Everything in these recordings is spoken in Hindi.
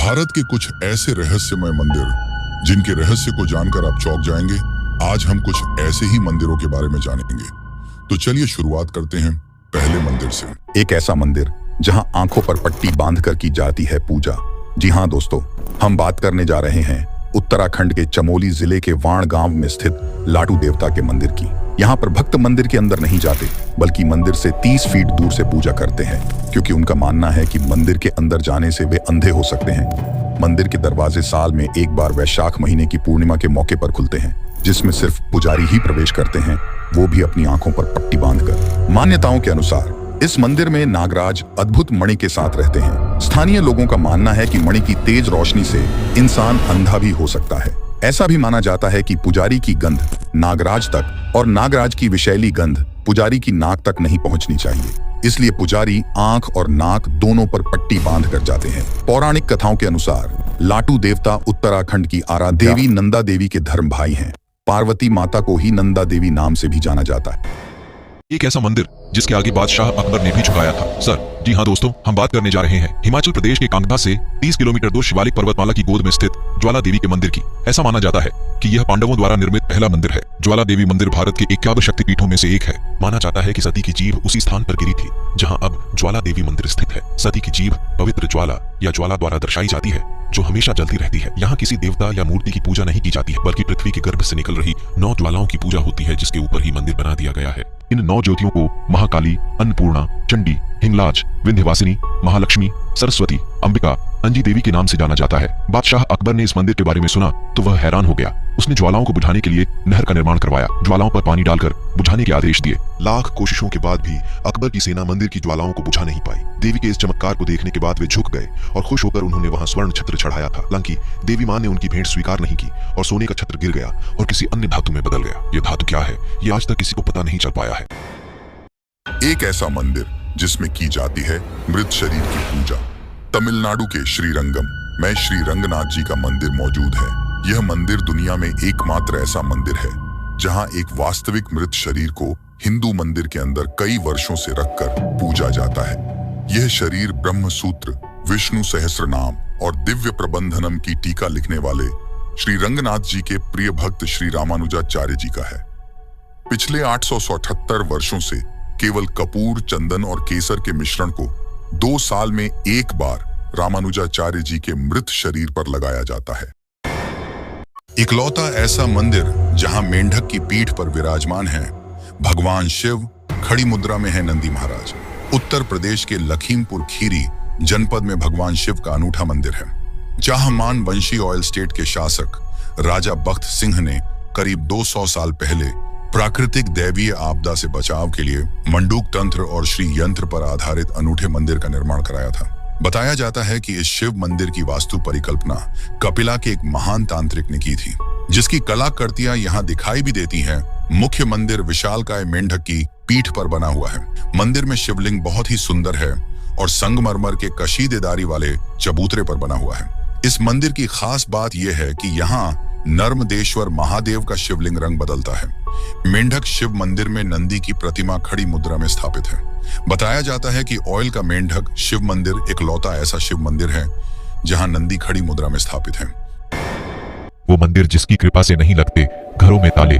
भारत के कुछ ऐसे रहस्यमय मंदिर जिनके रहस्य को जानकर आप चौंक जाएंगे। आज हम कुछ ऐसे ही मंदिरों के बारे में जानेंगे। तो चलिए शुरुआत करते हैं पहले मंदिर से। एक ऐसा मंदिर जहां आंखों पर पट्टी बांधकर की जाती है पूजा। जी हां दोस्तों, हम बात करने जा रहे हैं उत्तराखंड के चमोली जिले के वाण गांव में स्थित लाटू देवता के मंदिर की। यहाँ पर भक्त मंदिर के अंदर नहीं जाते, बल्कि मंदिर से 30 फीट दूर से पूजा करते हैं, क्योंकि उनका मानना है कि मंदिर के अंदर जाने से वे अंधे हो सकते हैं। मंदिर के दरवाजे साल में एक बार वैशाख महीने की पूर्णिमा के मौके पर खुलते हैं, जिसमें सिर्फ पुजारी ही प्रवेश करते हैं, वो भी अपनी आंखों पर पट्टी बांधकर। मान्यताओं के अनुसार इस मंदिर में नागराज अद्भुत मणि के साथ रहते हैं। स्थानीय लोगों का मानना है कि मणि की तेज रोशनी से इंसान अंधा भी हो सकता है। ऐसा भी माना जाता है कि पुजारी की गंध नागराज तक और नागराज की विषैली गंध पुजारी की नाक तक नहीं पहुंचनी चाहिए, इसलिए पुजारी आंख और नाक दोनों पर पट्टी बांध कर जाते हैं। पौराणिक कथाओं के अनुसार लाटू देवता उत्तराखंड की आराध्य देवी नंदा देवी के धर्म भाई हैं। पार्वती माता को ही नंदा देवी नाम से भी जाना जाता है। एक ऐसा मंदिर जिसके आगे बादशाह अकबर ने भी झुकाया था। सर जी हाँ दोस्तों, हम बात करने जा रहे हैं हिमाचल प्रदेश के कांगड़ा से 30 किलोमीटर दूर शिवालिक पर्वतमाला की गोद में स्थित ज्वाला देवी के मंदिर की। ऐसा माना जाता है कि यह पांडवों द्वारा निर्मित पहला मंदिर है। ज्वाला देवी मंदिर भारत के 51 शक्तिपीठों में से एक है। माना जाता है कि सती की जीभ उसी स्थान पर गिरी थी जहाँ अब ज्वाला देवी मंदिर स्थित है। सती की जीभ पवित्र ज्वाला या ज्वाला द्वारा दर्शाई जाती है, जो हमेशा जलती रहती है। यहाँ किसी देवता या मूर्ति की पूजा नहीं की जाती है, बल्कि पृथ्वी के गर्भ से निकल रही 9 ज्वालाओं की पूजा होती है, जिसके ऊपर ही मंदिर बना दिया गया है। इन 9 ज्योतियों को महाकाली, अन्नपूर्णा, चंडी, हिंगलाज, विंध्यवासिनी, महालक्ष्मी, सरस्वती, अंबिका, अंजी देवी के नाम से जाना जाता है। बादशाह अकबर ने इस मंदिर के बारे में सुना तो वह हैरान हो गया। उसने ज्वालाओं को बुझाने के लिए नहर का निर्माण करवाया, ज्वालाओं पर पानी डालकर बुझाने के आदेश दिए। लाख कोशिशों के बाद भी अकबर की सेना मंदिर की ज्वालाओं को बुझा नहीं पाई। देवी के इस चमत्कार को देखने के बाद वे झुक गए और खुश होकर उन्होंने वहां स्वर्ण छत्र चढ़ाया था। हालांकि देवी मां ने उनकी भेंट स्वीकार नहीं की और सोने का छत्र गिर गया और किसी अन्य धातु में बदल गया। ये धातु क्या है, ये आज तक किसी को पता नहीं चल पाया है। एक ऐसा मंदिर जिसमें की जाती है मृत शरीर की पूजा। तमिलनाडु के श्रीरंगम में श्री रंगनाथ जी का मंदिर मौजूद है। यह मंदिर दुनिया में एकमात्र ऐसा मंदिर है जहां एक वास्तविक मृत शरीर को हिंदू मंदिर के अंदर कई वर्षों से रखकर पूजा जाता है। यह शरीर ब्रह्म सूत्र, विष्णु सहस्त्रनाम और दिव्य प्रबंधनम की टीका लिखने वाले श्री रंगनाथ जी के प्रिय भक्त श्री रामानुजाचार्य जी का है। पिछले 878 वर्षों से केवल कपूर, चंदन और केसर के मिश्रण को 2 साल में एक बार रामानुजाचार्य जी के मृत शरीर पर लगाया जाता है। इकलौता ऐसा मंदिर जहां मेंढक की पीठ पर विराजमान है भगवान शिव, खड़ी मुद्रा में है नंदी महाराज। उत्तर प्रदेश के लखीमपुर खीरी जनपद में भगवान शिव का अनूठा मंदिर है। चाहमान वंशी ऑयल स्टेट के शासक राजा बख्त सिंह ने करीब 200 साल पहले प्राकृतिक दैवीय आपदा से बचाव के लिए मंडूक तंत्र और श्री यंत्र पर आधारित अनूठे मंदिर का निर्माण कराया था। बताया जाता है कि इस शिव मंदिर की वास्तु परिकल्पना कपिला के एक महान तांत्रिक ने की थी, जिसकी कलाकृतियां यहाँ दिखाई भी देती हैं। मुख्य मंदिर विशालकाय मेंढक की पीठ पर बना हुआ है। मंदिर में शिवलिंग बहुत ही सुंदर है और संगमरमर के कशीदेदारी वाले चबूतरे पर बना हुआ है। इस मंदिर की खास बात यह है कि यहाँ नर्मदेश्वर महादेव का शिवलिंग रंग बदलता है। मेंढक शिव मंदिर में नंदी की प्रतिमा खड़ी मुद्रा में स्थापित है। बताया जाता है कि ऑयल का मेंढक शिव मंदिर इकलौता ऐसा शिव मंदिर है जहां नंदी खड़ी मुद्रा में स्थापित है। वो मंदिर जिसकी कृपा से नहीं लगते घरों में ताले।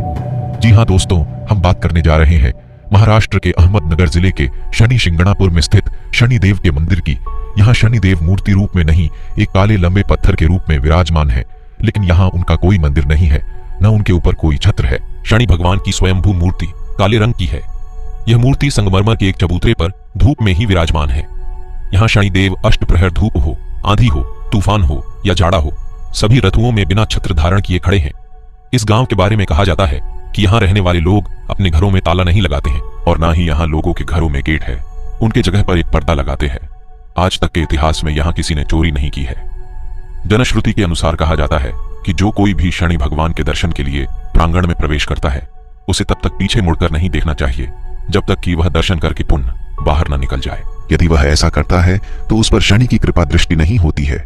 जी हाँ दोस्तों, हम बात करने जा रहे हैं महाराष्ट्र के अहमदनगर जिले के शनि शिंगणापुर में स्थित शनिदेव के मंदिर की। यहाँ शनिदेव मूर्ति रूप में नहीं, एक काले लंबे पत्थर के रूप में विराजमान है, लेकिन यहाँ उनका कोई मंदिर नहीं है, न उनके ऊपर कोई छत्र है। शनि भगवान की स्वयंभू मूर्ति काले रंग की है। यह मूर्ति संगमरमर के एक चबूतरे पर धूप में ही विराजमान है। यहाँ शनिदेव अष्टप्रहर धूप हो, आंधी हो, तूफान हो या जाड़ा हो, सभी ऋतुओं में बिना छत्र धारण किए खड़े हैं। इस गांव के बारे में कहा जाता है कि यहाँ रहने वाले लोग अपने घरों में ताला नहीं लगाते हैं और ना ही यहाँ लोगों के घरों में गेट है। उनके जगह पर एक पर्दा लगाते हैं। आज तक के इतिहास में यहाँ किसी ने चोरी नहीं की है। जनश्रुति के अनुसार कहा जाता है कि जो कोई भी शनि भगवान के दर्शन के लिए प्रांगण में प्रवेश करता है, उसे तब तक पीछे मुड़कर नहीं देखना चाहिए जब तक कि वह दर्शन करके पुण्य बाहर न निकल जाए। यदि वह ऐसा करता है तो उस पर शनि की कृपा दृष्टि नहीं होती है,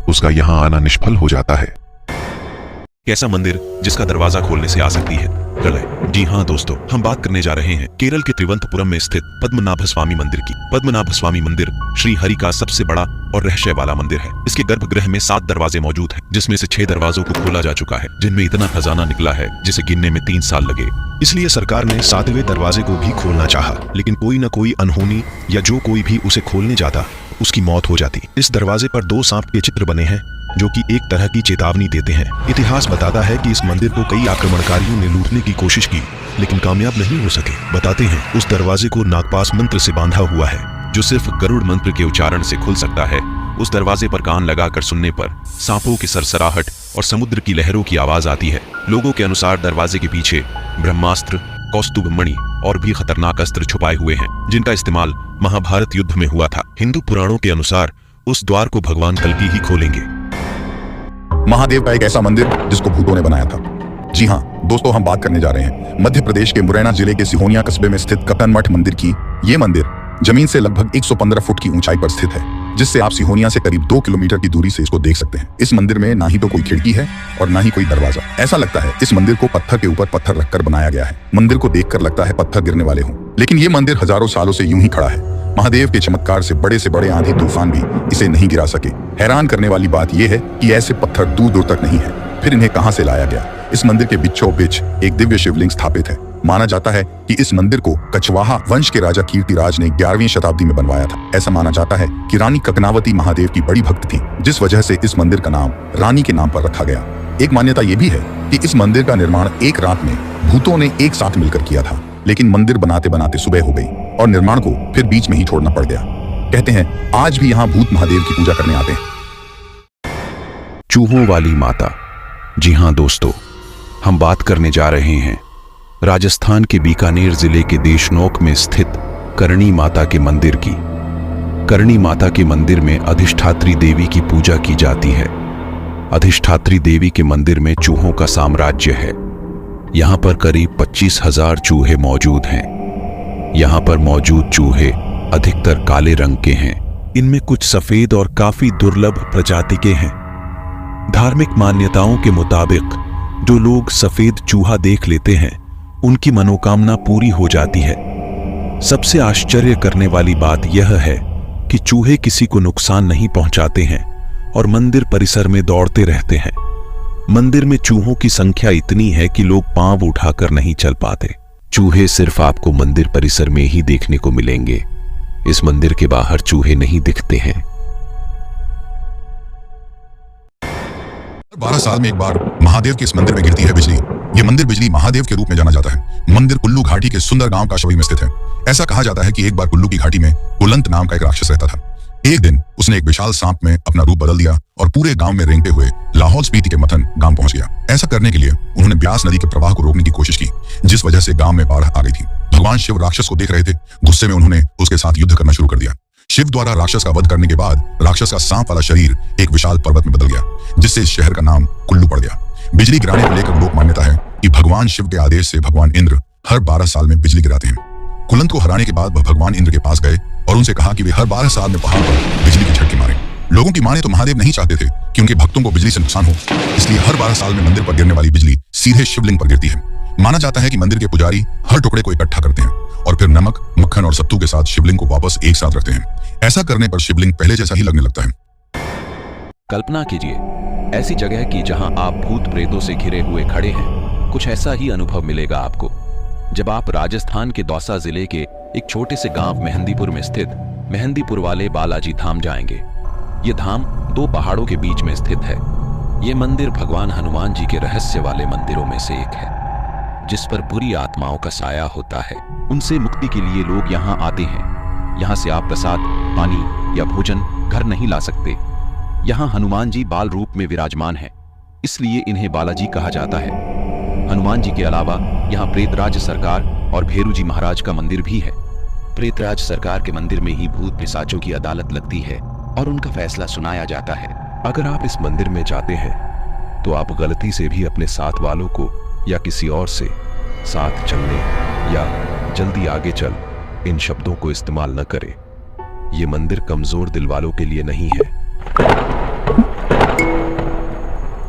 उसका यहाँ आना निष्फल हो जाता है। कैसा मंदिर जिसका दरवाजा खोलने से आ सकती है प्रलय। जी हाँ दोस्तों, हम बात करने जा रहे हैं केरल के त्रिवंतपुरम में स्थित पद्मनाभ स्वामी मंदिर की। पद्मनाभ स्वामी मंदिर श्री हरि का सबसे बड़ा और रहस्य वाला मंदिर है। इसके गर्भगृह में 7 दरवाजे मौजूद हैं, जिसमें से 6 दरवाजों को खोला जा चुका है, जिनमें इतना खजाना निकला है जिसे गिनने में 3 साल लगे। इसलिए सरकार ने 7वें दरवाजे को भी खोलना चाहा, लेकिन कोई न कोई अनहोनी या जो कोई भी उसे खोलने जाता उसकी मौत हो जाती। इस दरवाजे पर 2 सांप के चित्र बने हैं, जो कि एक तरह की चेतावनी देते हैं। इतिहास बताता है कि इस मंदिर को कई आक्रमणकारियों ने लूटने की कोशिश की, लेकिन कामयाब नहीं हो सके। बताते हैं उस दरवाजे को नागपाश मंत्र से बांधा हुआ है, जो सिर्फ गरुड़ मंत्र के उच्चारण से खुल सकता है। उस दरवाजे पर कान लगाकर सुनने पर सांपों की सरसराहट और समुद्र की लहरों की आवाज आती है। लोगों के अनुसार दरवाजे के पीछे ब्रह्मास्त्र, कौस्तुभ मणि और भी खतरनाक अस्त्र छुपाए हुए हैं, जिनका इस्तेमाल महाभारत युद्ध में हुआ था। हिंदू पुराणों के अनुसार उस द्वार को भगवान कल्कि ही खोलेंगे। महादेव का एक ऐसा मंदिर जिसको भूतों ने बनाया था। जी हाँ दोस्तों, हम बात करने जा रहे हैं मध्य प्रदेश के मुरैना जिले के सिहोनिया कस्बे में स्थित कप्तान मठ मंदिर की। ये मंदिर जमीन से लगभग 115 फुट की ऊंचाई पर स्थित है, जिससे आप सिहोनिया से करीब 2 किलोमीटर की दूरी से इसको देख सकते हैं। इस मंदिर में ना ही तो कोई खिड़की है और ना ही कोई दरवाजा। ऐसा लगता है इस मंदिर को पत्थर के ऊपर पत्थर रखकर बनाया गया है। मंदिर को देखकर लगता है पत्थर गिरने वाले हों, लेकिन ये मंदिर हजारों सालों से यूं ही खड़ा है। महादेव के चमत्कार से बड़े आंधी तूफान भी इसे नहीं गिरा सके। हैरान करने वाली बात यह है कि ऐसे पत्थर दूर दूर तक नहीं है, फिर इन्हें कहां से लाया गया। इस मंदिर के बीचों बीच एक दिव्य शिवलिंग स्थापित है। माना जाता है कि इस मंदिर को कछवाहा वंश के राजा कीर्तिराज ने 11वीं शताब्दी में बनवाया था। ऐसा माना जाता है कि रानी ककनावती महादेव की बड़ी भक्त थी, जिस वजह से इस मंदिर का नाम रानी के नाम पर रखा गया। एक मान्यता यह भी है कि इस मंदिर का निर्माण एक रात में भूतों ने एक साथ मिलकर किया था, लेकिन मंदिर बनाते बनाते सुबह हो गई और निर्माण को फिर बीच में ही छोड़ना पड़ गया। कहते हैं आज भी यहाँ भूत महादेव की पूजा करने आते हैं। चूहों वाली माता। जी हाँ दोस्तों, हम बात करने जा रहे हैं राजस्थान के बीकानेर जिले के देशनोक में स्थित करणी माता के मंदिर की। करणी माता के मंदिर में अधिष्ठात्री देवी की पूजा की जाती है। अधिष्ठात्री देवी के मंदिर में चूहों का साम्राज्य है। यहाँ पर करीब 25,000 चूहे मौजूद हैं। यहाँ पर मौजूद चूहे अधिकतर काले रंग के हैं। इनमें कुछ सफेद और काफी दुर्लभ प्रजाति के हैं। धार्मिक मान्यताओं के मुताबिक जो लोग सफेद चूहा देख लेते हैं, उनकी मनोकामना पूरी हो जाती है। सबसे आश्चर्य करने वाली बात यह है कि चूहे किसी को नुकसान नहीं पहुंचाते हैं और मंदिर परिसर में दौड़ते रहते हैं। मंदिर में चूहों की संख्या इतनी है कि लोग पांव उठाकर नहीं चल पाते। चूहे सिर्फ आपको मंदिर परिसर में ही देखने को मिलेंगे। इस मंदिर के बाहर चूहे नहीं दिखते हैं। 12 साल में एक बार महादेव के इस मंदिर में गिरती है बिजली। ये मंदिर बिजली महादेव के रूप में जाना जाता है। मंदिर कुल्लू घाटी के सुंदर गांव काशवी में स्थित है। ऐसा कहा जाता है कि एक बार कुल्लू की घाटी में कुलंत नाम का एक राक्षस रहता था। एक दिन उसने एक विशाल सांप में अपना रूप बदल दिया और पूरे गांव में रेंगते हुए लाहौल स्पीति के मथन गांव पहुंच गया। ऐसा करने के लिए उन्होंने ब्यास नदी के प्रवाह को रोकने की कोशिश की, जिस वजह से गांव में बाढ़ आ गई थी। भगवान शिव राक्षस को देख रहे थे। गुस्से में उन्होंने उसके साथ युद्ध करना शुरू कर दिया। शिव द्वारा राक्षस का वध करने के बाद राक्षस का सांप वाला शरीर एक विशाल पर्वत में बदल गया, जिससे इस शहर का नाम कुल्लू पड़ गया। बिजली गिराने को लेकर लोक मान्यता है कि भगवान शिव के आदेश से भगवान इंद्र हर 12 साल में बिजली गिराते हैं। कुलंत को हराने के बाद वह भगवान इंद्र के पास गए और उनसे कहा कि वे हर 12 साल में पहाड़ पर बिजली की झटके मारें। लोगों की माने तो महादेव नहीं चाहते थे कि उनके भक्तों को बिजली से नुकसान हो, इसलिए हर 12 साल में मंदिर पर गिरने वाली बिजली सीधे शिवलिंग पर गिरती है। माना जाता है कि मंदिर के पुजारी हर टुकड़े को इकट्ठा करते हैं और फिर नमक, मक्खन और सत्तू के साथ शिवलिंग को वापस एक साथ रखते हैं। ऐसा करने पर शिवलिंग पहले जैसा ही लगने लगता है। कल्पना कीजिए ऐसी जगह की जहां आप भूत प्रेतों से घिरे हुए खड़े हैं। कुछ ऐसा ही अनुभव मिलेगा आपको जब आप राजस्थान के दौसा जिले के एक छोटे से गांव मेहंदीपुर में स्थित मेहंदीपुर वाले बालाजी धाम जाएंगे। ये धाम 2 पहाड़ों के बीच में स्थित है। ये मंदिर भगवान हनुमान जी के रहस्य वाले मंदिरों में से एक है, जिस पर बुरी आत्माओं का साया होता है। उनसे मुक्ति के लिए लोग यहाँ आते हैं। यहाँ से आप प्रसाद, पानी या भोजन घर नहीं ला सकते। यहाँ हनुमान जी बाल रूप में विराजमान हैं, इसलिए इन्हें बालाजी कहा जाता है। हनुमान जी के अलावा यहाँ प्रेतराज सरकार और भेरू जी महाराज का मंदिर भी है। प्रेतराज सरकार के मंदिर में ही भूत पिशाचों की अदालत लगती है और उनका फैसला सुनाया जाता है। अगर आप इस मंदिर में जाते हैं तो आप गलती से भी अपने साथ वालों को या किसी और से साथ चलने या जल्दी आगे चल इन शब्दों को इस्तेमाल न करें। ये मंदिर कमजोर दिल वालों के लिए नहीं है।